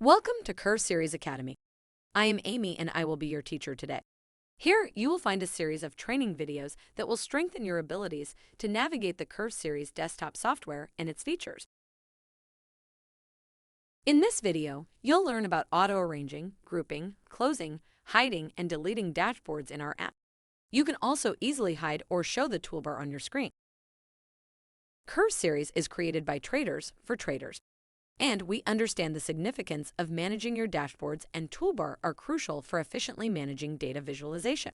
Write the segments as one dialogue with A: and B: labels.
A: Welcome to Curveseries Academy. I am Amy and I will be your teacher today. Here you will find a series of training videos that will strengthen your abilities to navigate the Curveseries desktop software and its features. In this video, you'll learn about auto-arranging, grouping, closing, hiding, and deleting dashboards in our app. You can also easily hide or show the toolbar on your screen. Curveseries is created by traders for traders, and we understand the significance of managing your dashboards, and toolbar are crucial for efficiently managing data visualization.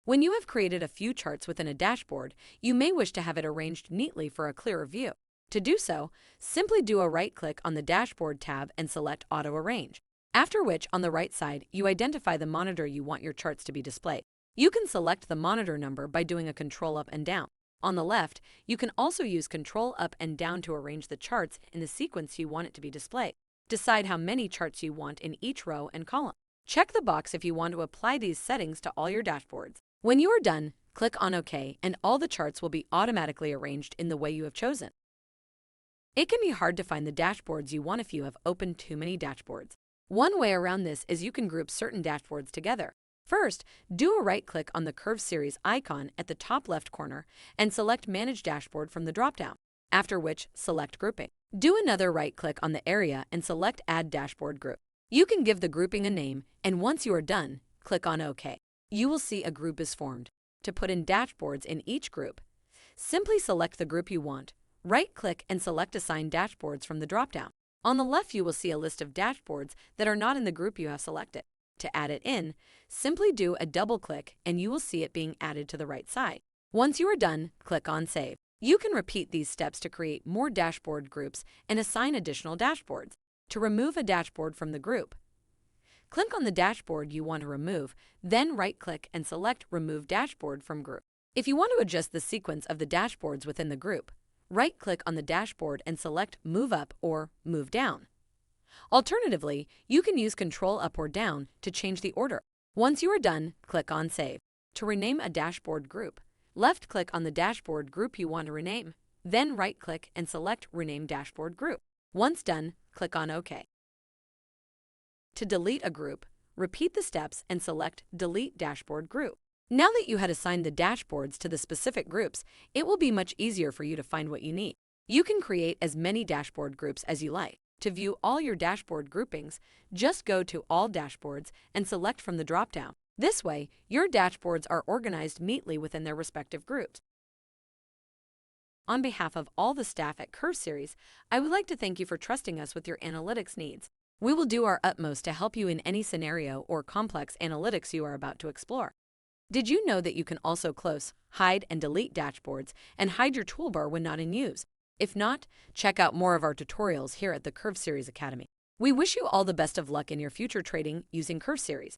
A: When you have created a few charts within a dashboard, you may wish to have it arranged neatly for a clearer view. To do so, simply do a right-click on the Dashboard tab and select Auto Arrange, after which on the right side you identify the monitor you want your charts to be displayed. You can select the monitor number by doing a Control Up and Down. On the left, you can also use Control Up and Down to arrange the charts in the sequence you want it to be displayed. Decide how many charts you want in each row and column. Check the box if you want to apply these settings to all your dashboards. When you are done, click on OK and all the charts will be automatically arranged in the way you have chosen. It can be hard to find the dashboards you want if you have opened too many dashboards. One way around this is you can group certain dashboards together. First, do a right-click on the Curveseries icon at the top left corner and select Manage Dashboard from the drop-down, after which select Grouping. Do another right-click on the area and select Add Dashboard Group. You can give the grouping a name, and once you are done, click on OK. You will see a group is formed. To put in dashboards in each group, simply select the group you want, right-click and select Assign Dashboards from the drop-down. On the left you will see a list of dashboards that are not in the group you have selected. To add it in, simply do a double-click and you will see it being added to the right side. Once you are done, click on Save. You can repeat these steps to create more dashboard groups and assign additional dashboards. To remove a dashboard from the group, click on the dashboard you want to remove, then right-click and select Remove Dashboard from Group. If you want to adjust the sequence of the dashboards within the group, right-click on the dashboard and select Move Up or Move Down. Alternatively, you can use Control Up or Down to change the order. Once you are done, click on Save. To rename a dashboard group, left-click on the dashboard group you want to rename, then right-click and select Rename Dashboard Group. Once done, click on OK. To delete a group, repeat the steps and select Delete Dashboard Group. Now that you had assigned the dashboards to the specific groups, it will be much easier for you to find what you need. You can create as many dashboard groups as you like. To view all your dashboard groupings, just go to All Dashboards and select from the drop-down. This way, your dashboards are organized neatly within their respective groups. On behalf of all the staff at Curveseries, I would like to thank you for trusting us with your analytics needs. We will do our utmost to help you in any scenario or complex analytics you are about to explore. Did you know that you can also close, hide, and delete dashboards and hide your toolbar when not in use? If not, check out more of our tutorials here at the Curveseries Academy. We wish you all the best of luck in your future trading using Curveseries.